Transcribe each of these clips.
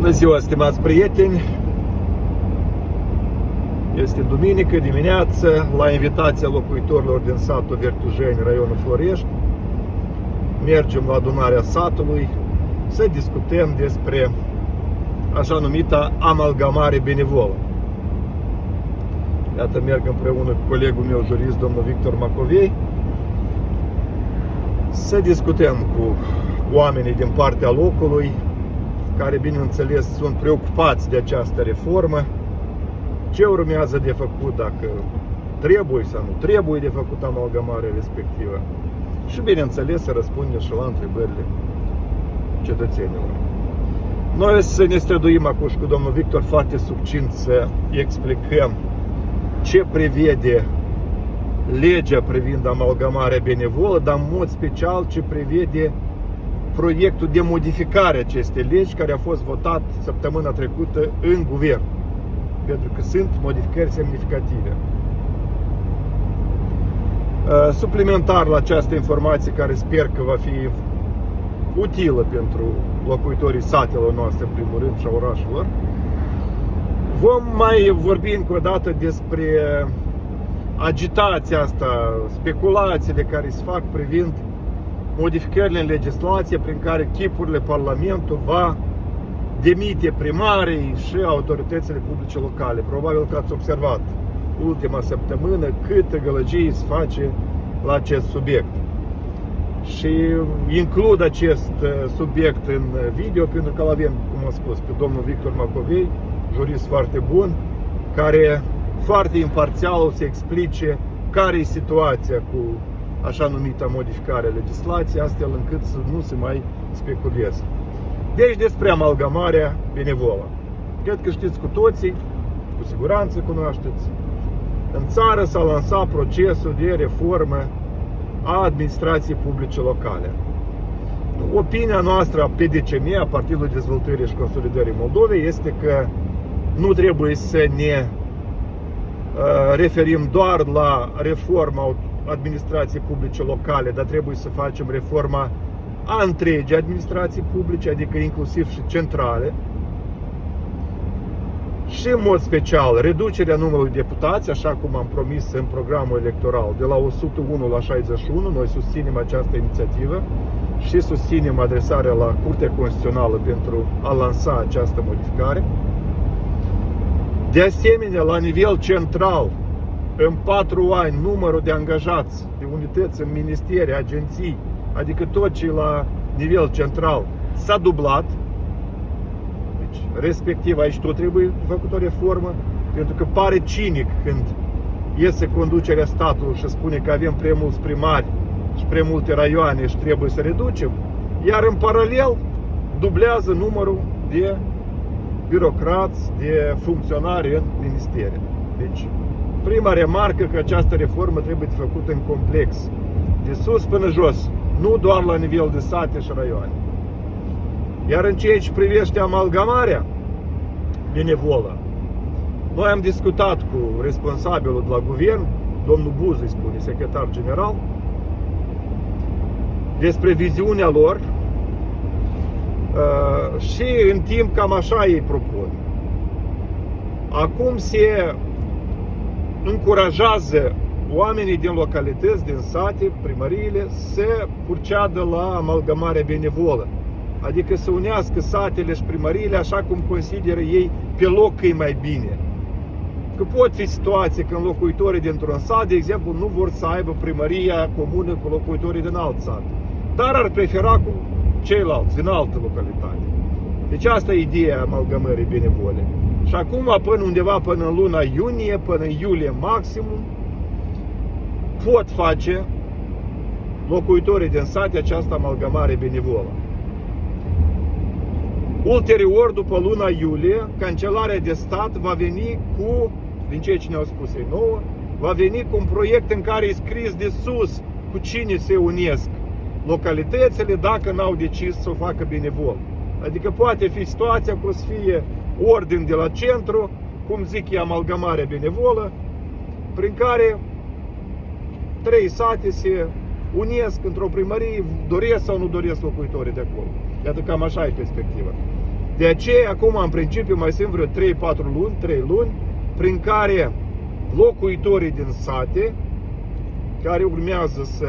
Bună ziua, stimați prieteni! Este duminică dimineață, la invitația locuitorilor din satul Vertujeni, raionul Florești. Mergem la adunarea satului să discutăm despre așa numita amalgamare benevolă. Iată, merg împreună cu colegul meu jurist, domnul Victor Macovei, să discutăm cu oamenii din partea locului, care, bineînțeles, sunt preocupați de această reformă, ce urmează de făcut, dacă trebuie sau nu trebuie de făcut amalgamarea respectivă și, bineînțeles, să răspundem și la întrebările cetățenilor. Noi să ne străduim acum și cu domnul Victor foarte succint să explicăm ce prevede legea privind amalgamarea benevolă, dar în mod special ce prevede proiectul de modificare acestei legi care a fost votat săptămâna trecută în guvern, pentru că sunt modificări semnificative. Suplimentar la această informație, care sper că va fi utilă pentru locuitorii satelor noastre, în primul rând, și a orașelor, vom mai vorbi încă o dată despre agitația asta, speculațiile care se fac privind modificările în legislație prin care chipurile Parlamentului va demite primarii și autoritățile publice locale. Probabil că ați observat ultima săptămână câtă gălăgie se face la acest subiect. Și includ acest subiect în video pentru că l-avem, cum am spus, pe domnul Victor Macovei, jurist foarte bun, care foarte imparțial o să explice care e situația cu așa numită modificare a legislației, astfel încât să nu se mai speculeze. Deci despre amalgamarea benevolă. Cred că știți cu toții, cu siguranță cunoașteți, în țară s-a lansat procesul de reformă a administrației publice locale. Opinia noastră a PDCM, a Partidului Dezvoltării și Consolidării Moldovei, este că nu trebuie să ne referim doar la reforma administrației publice locale, dar trebuie să facem reforma a întregii administrații publice, adică inclusiv și centrale, și în mod special reducerea numărului deputați, așa cum am promis în programul electoral, de la 101 la 61. Noi susținem această inițiativă și susținem adresarea la Curtea Constituțională pentru a lansa această modificare. De asemenea, la nivel central, în 4 ani, numărul de angajați, de unități în ministere, agenții, adică tot ce la nivel central, s-a dublat. Deci, respectiv, aici tot trebuie făcut o reformă, pentru că pare cinic când iese conducerea statului și spune că avem prea mulți primari și prea multe raioane și trebuie să reducem, iar în paralel dublează numărul de birocrați, de funcționari în ministere. Deci, prima remarcă că această reformă trebuie făcută în complex, de sus până jos, nu doar la nivel de sate și raioane. Iar în ceea ce privește amalgamarea benevolă, noi am discutat cu responsabilul de la guvern, domnul Buzu, îi spune, secretar general, despre viziunea lor și în timp cam așa ei propun. Acum se încurajează oamenii din localități, din sate, primăriile, să proceadă la amalgamarea benevolă. Adică să unească satele și primăriile așa cum consideră ei pe loc că e mai bine. Că pot fi situații când locuitorii dintr-un sat, de exemplu, nu vor să aibă primăria comună cu locuitorii din alt sat, dar ar prefera cu ceilalți din altă localitate. Deci asta e ideea amalgamării benevole. Și acum, până undeva până în luna iunie, până în iulie maximum, pot face locuitorii din sate această amalgamare benevolă. Ulterior, după luna iulie, Cancelarea de Stat va veni cu, din ceea ce ne-au spus ei nouă, va veni cu un proiect în care e scris de sus cu cine se unesc localitățile dacă n-au decis să o facă benevol. Adică poate fi situația că o să fie ordin de la centru, cum zic e amalgamarea benevolă, prin care 3 sate se unesc într-o primărie, doresc sau nu doresc locuitorii de acolo. Iată, cam așa e perspectiva. De aceea, acum, în principiu, mai sunt vreo 3 luni, prin care locuitorii din sate, care urmează să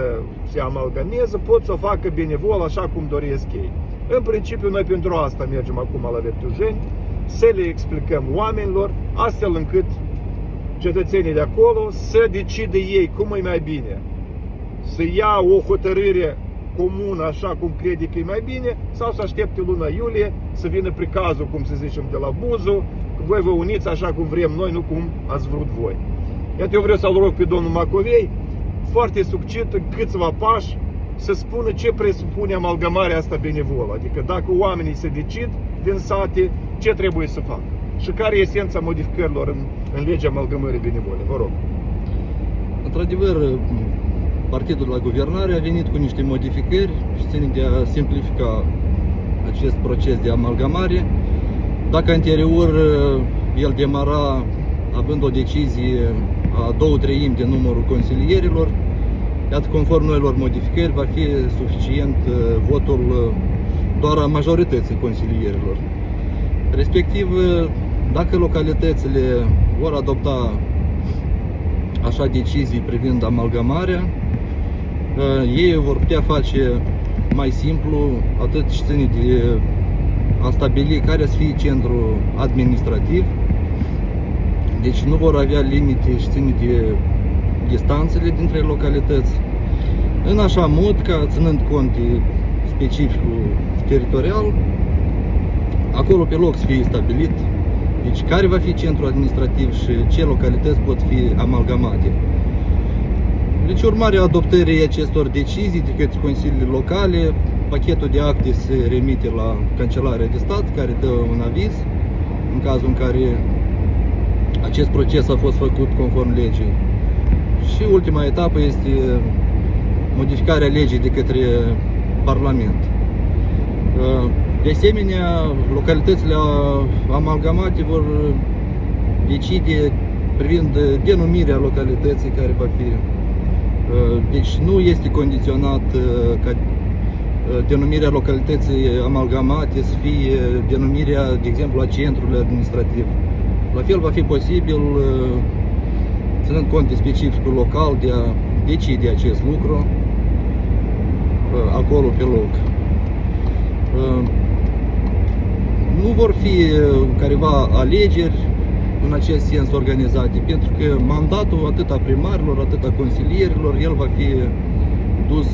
se amalgameze, pot să o facă benevol așa cum doresc ei. În principiu, noi pentru asta mergem acum la Vertujeni, să le explicăm oamenilor, astfel încât cetățenii de acolo să decidă ei cum e mai bine. Să ia o hotărâre comună așa cum crede că e mai bine, sau să aștepte luna iulie, să vină pricazul, cum să zicem, de la Buzu, că voi vă uniți așa cum vrem noi, nu cum ați vrut voi. Iată, eu vreau să-l rog pe domnul Macovei, foarte succint, în câțiva pași, să spună ce presupune amalgamarea asta benevolă. Adică dacă oamenii se decid din sate, ce trebuie să facă. Și care e esența modificărilor în legea amalgamării benevole. Vă rog. Într-adevăr, partidul la guvernare a venit cu niște modificări și ține de a simplifica acest proces de amalgamare. Dacă anterior el demara având o decizie a 2/3 din numărul consilierilor, iată, conform noilor modificări, va fi suficient votul doar a majorității consilierilor. Respectiv, dacă localitățile vor adopta așa decizii privind amalgamarea, ei vor putea face mai simplu, atât și ține de a stabili care să fie centrul administrativ. Deci nu vor avea limite și ține de distanțele dintre localități, în așa mod ca, ținând cont de specificul teritorial, acolo pe loc să fie stabilit, deci care va fi centrul administrativ și ce localități pot fi amalgamate. Deci, urmarea adoptării acestor decizii de către consiliile locale, pachetul de acte se remite la Cancelarea de Stat, care dă un aviz în cazul în care acest proces a fost făcut conform legii. Și ultima etapă este modificarea legii de către Parlament. De asemenea, localitățile amalgamate vor decide privind denumirea localității care va fi. Deci nu este condiționat ca denumirea localității amalgamate să fie denumirea, de exemplu, a centrului administrativ. La fel va fi posibil, ținând cont de specificul local, de a decide acest lucru acolo pe loc. Nu vor fi careva alegeri în acest sens organizate, pentru că mandatul atât a primarilor, atât a consilierilor, el va fi dus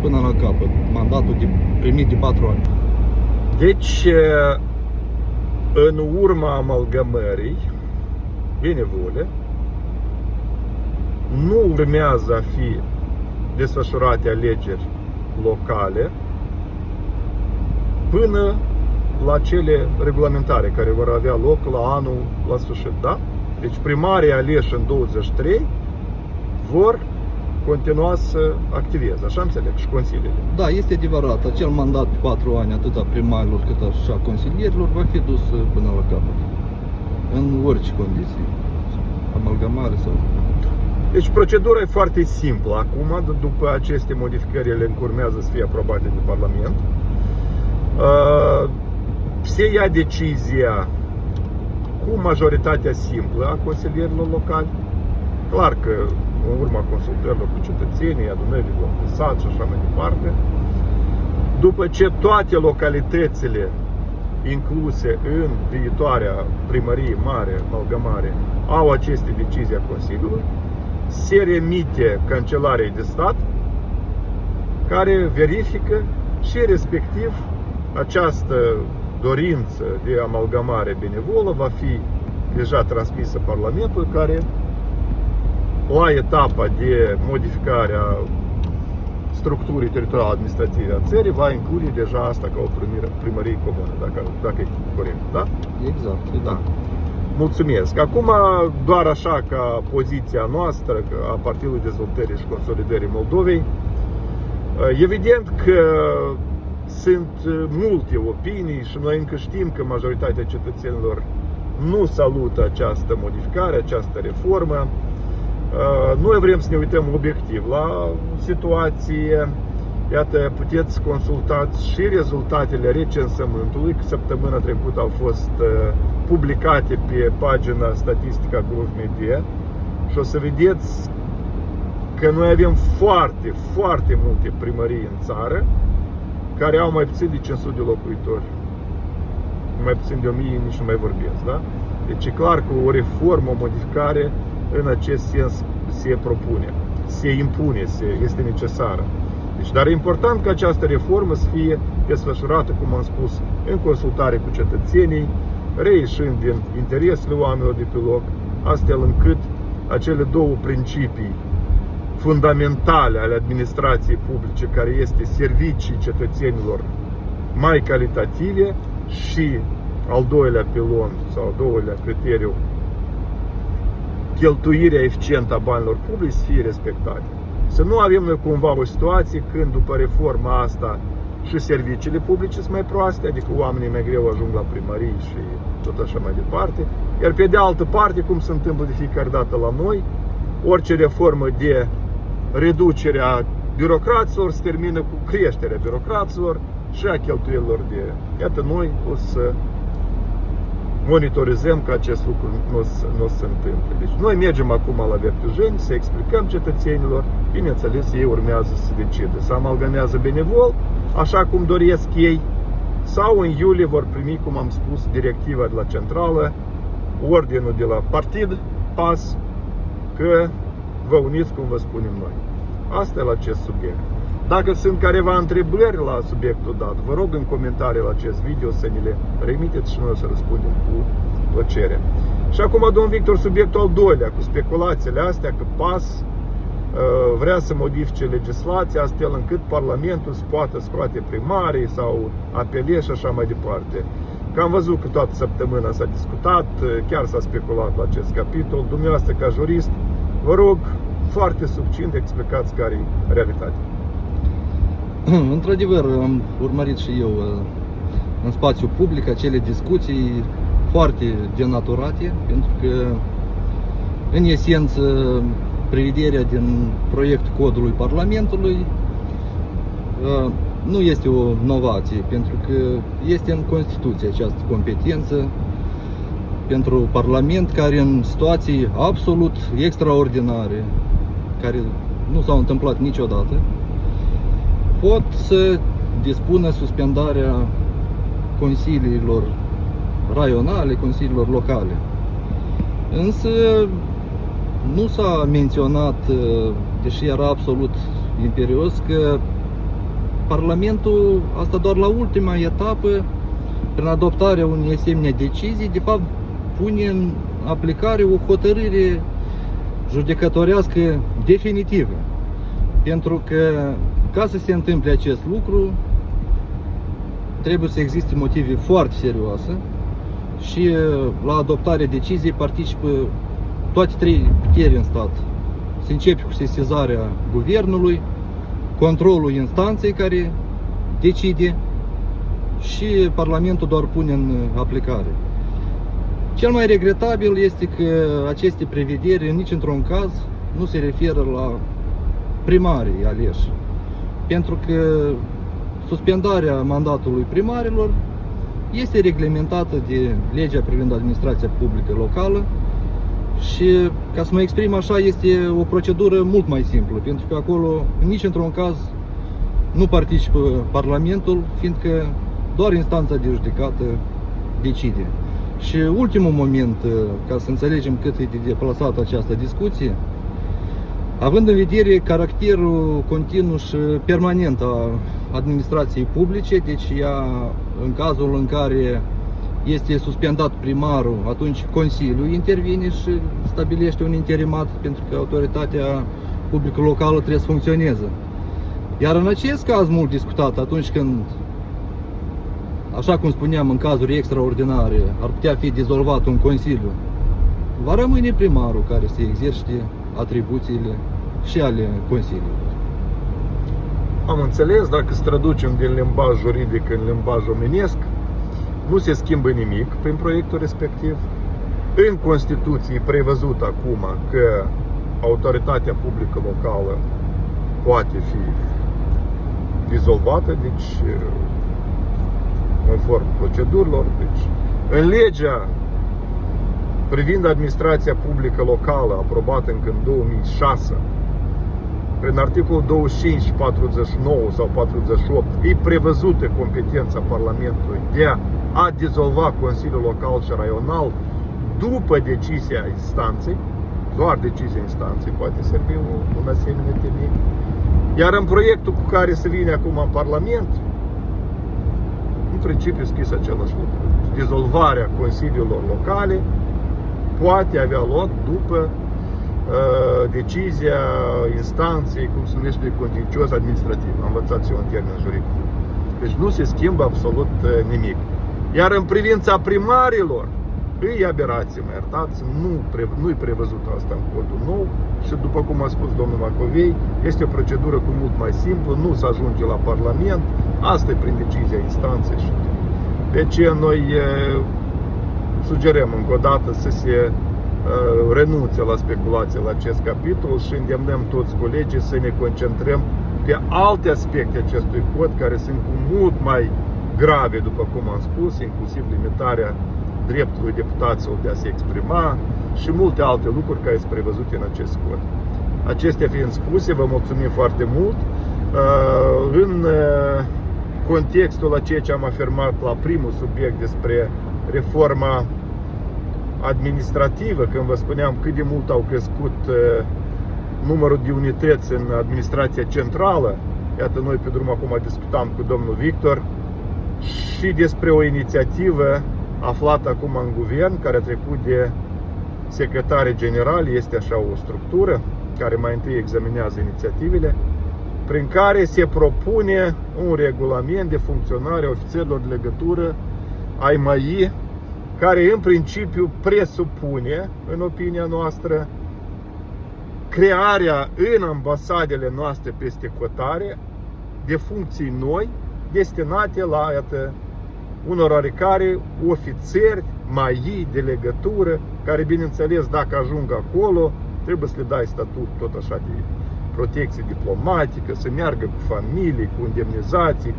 până la capăt. Mandatul primit de 4 ani. Deci, în urma amalgamării benevole, nu urmează a fi desfășurate alegeri locale până la cele regulamentare care vor avea loc la sfârșit, da? Deci primarii aleși în 23 vor continua să activeze, așa înțeleg, și consiliile. Da, este adevărat, acel mandat de 4 ani, atât a primarilor cât și a consilierilor, va fi dus până la capăt, în orice condiții, amalgamare sau... Deci procedura e foarte simplă acum, după aceste modificări, ele urmează să fie aprobate de Parlament. Se ia decizia cu majoritatea simplă a consilierilor locali. Clar că în urma consultărilor cu cetățenii, adunării de sat și așa mai departe. După ce toate localitățile incluse în viitoarea primărie mare, amalgamare, au aceste decizii a Consiliului, se remite Cancelariei de Stat, care verifică și respectiv această dorință de amalgamare benevolă va fi deja transmisă Parlamentului, care la etapa de modificare a structurii teritoriale administrative a țării va include deja asta ca o primărie comună, dacă e corect, da? Exact, da. Mulțumesc. Acum, doar așa ca poziția noastră a Partidului Dezvoltării și Consolidării Moldovei, evident că sunt multe opinii și noi încă știm că majoritatea cetățenilor nu salută această modificare, această reformă. Noi vrem să ne uităm obiectiv la situație, Iată, puteți consultați și rezultatele recensământului, că săptămâna trecută au fost publicate pe pagina Statistica Gov.md și o să vedeți că noi avem foarte, foarte multe primării în țară care au mai puțin de 500 de locuitori. Mai puțin de 1000 nici nu mai vorbesc, da? Deci e clar că o reformă, o modificare în acest sens se propune, se impune, este necesară. Deci, dar e important ca această reformă să fie desfășurată, cum am spus, în consultare cu cetățenii, reieșind din interesele oamenilor de pe loc, astfel încât acele două principii fundamentale ale administrației publice, care este servicii cetățenilor mai calitative și al doilea pilon sau al doilea criteriu, cheltuirea eficientă a banilor publici, să fie respectate. Să nu avem noi cumva o situație când după reforma asta și serviciile publice sunt mai proaste, adică oamenii mai greu ajung la primării și tot așa mai departe. Iar pe de altă parte, cum se întâmplă de fiecare dată la noi, orice reformă de reducerea birocraților se termină cu creșterea birocraților și a cheltuielilor de... Iată, noi o să monitorizăm că acest lucru nu o să se întâmple. Deci noi mergem acum la vertujeni să explicăm cetățenilor, bineînțeles ei urmează să decide, să amalgamează benevol, așa cum doresc ei, sau în iulie vor primi, cum am spus, directiva de la centrală, ordinul de la partid, PAS, că vă uniți cum vă spunem noi. Asta e la acest subiect. Dacă sunt careva întrebări la subiectul dat, vă rog în comentarii la acest video să ne le remiteți și noi o să răspundem cu plăcere. Și acum, domnul Victor, subiectul al doilea, cu speculațiile astea că PAS vrea să modifice legislația astfel încât Parlamentul să poată scoate primarii sau apele și așa mai departe. Că am văzut că toată săptămâna s-a discutat, chiar s-a speculat la acest capitol. Dumneavoastră, ca jurist, vă rog, foarte succint, explicați care e realitatea. Într-adevăr, am urmărit și eu în spațiu public acele discuții foarte denaturate, pentru că, în esență, prevederea din proiectul codului Parlamentului nu este o novație, pentru că este în Constituție această competență pentru Parlament, care în situații absolut extraordinare, care nu s-au întâmplat niciodată, pot să dispună suspendarea consiliilor raionale, consiliilor locale. Însă nu s-a menționat, deși era absolut imperios, că Parlamentul, asta doar la ultima etapă, prin adoptarea unei asemenea decizii, de fapt pune în aplicare o hotărâre judecătorească definitivă. Pentru că, ca să se întâmple acest lucru, trebuie să existe motive foarte serioase și la adoptarea deciziei participă toate trei puteri în stat. Se începe cu sesizarea guvernului, controlul instanței care decide și Parlamentul doar pune în aplicare. Cel mai regretabil este că aceste prevederi nici într-un caz nu se referă la primarii aleși. Pentru că suspendarea mandatului primarilor este reglementată de legea privind administrația publică locală și, ca să mă exprim așa, este o procedură mult mai simplă, pentru că acolo nici într-un caz nu participă Parlamentul, fiindcă doar instanța de judecată decide. Și ultimul moment, ca să înțelegem cât e de deplasată această discuție, având în vedere caracterul continuu și permanent a administrației publice, deci ea, în cazul în care este suspendat primarul, atunci Consiliul intervine și stabilește un interimat, pentru că autoritatea publică locală trebuie să funcționeze. Iar în acest caz mult discutat, atunci când, așa cum spuneam, în cazuri extraordinare, ar putea fi dizolvat un Consiliu, va rămâne primarul care să exercite atribuțiile și ale Consiliului. Am înțeles, dacă se traducem din limbaj juridic în limbaj omenesc, nu se schimbă nimic prin proiectul respectiv. În Constituție e prevăzut acum că autoritatea publică locală poate fi dizolvată, deci conform procedurilor. Deci, în legea privind administrația publică locală, aprobată încă în 2006, prin articolul 25, 49 sau 48, e prevăzută competența Parlamentului de a dizolva Consiliul Local și Raional după decizia instanței, doar decizia instanței poate servi un asemenea temei. Iar în proiectul cu care se vine acum în Parlament, în principiu scris același lucru. Dizolvarea consiliilor locale poate avea loc după decizia instanței, cum se numește, contencios administrativ. Am învățat eu în termen juridic. Deci nu se schimbă absolut nimic. Iar în privința primarilor, e aberație, mă iertați, nu-i prevăzut asta în codul nou și după cum a spus domnul Macovei, este o procedură cu mult mai simplă, nu se ajunge la Parlament, asta e prin decizia instanței. Deci noi sugerăm încă o dată să se renunțe la speculație la acest capitol și îndemnăm toți colegii să ne concentrăm pe alte aspecte acestui cod care sunt cu mult mai grave, după cum am spus, inclusiv limitarea dreptului deputaților de a se exprima și multe alte lucruri care sunt prevăzute în acest cod. Acestea fiind spuse, vă mulțumim foarte mult. În contextul a ceea ce am afirmat la primul subiect despre reforma administrativă, când vă spuneam cât de mult au crescut numărul de unități în administrația centrală, iată, noi pe drum acum discutam cu domnul Victor și despre o inițiativă aflată acum în guvern, care a trecut de secretare general, este așa o structură care mai întâi examinează inițiativele, prin care se propune un regulament de funcționare a ofițerilor de legătură ai MAI, care în principiu presupune, în opinia noastră, crearea în ambasadele noastre peste hotare de funcții noi destinate la, iată, unor oarecare ofițeri MAI de legătură, care, bineînțeles, dacă ajung acolo, trebuie să le dai statut tot așa de protecție diplomatică, să meargă cu familii, cu indemnizații,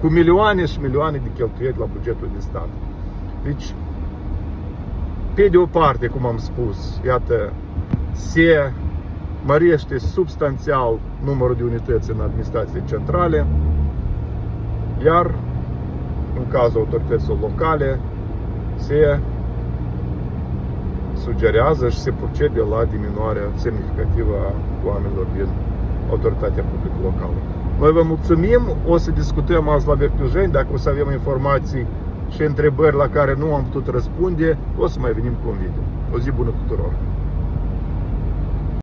cu milioane și milioane de cheltuieli la bugetul de stat. Deci, pe de o parte, cum am spus, iată, se mărește substanțial numărul de unități în administrațiile centrale, iar în cazul autorităților locale se sugerează și se procede la diminuarea semnificativă a oamenilor din autoritatea publică locală. Noi vă mulțumim, o să discutăm azi la Vertujeni, dacă o să avem informații și întrebări la care nu am putut răspunde, o să mai venim cu un video. O zi bună tuturor!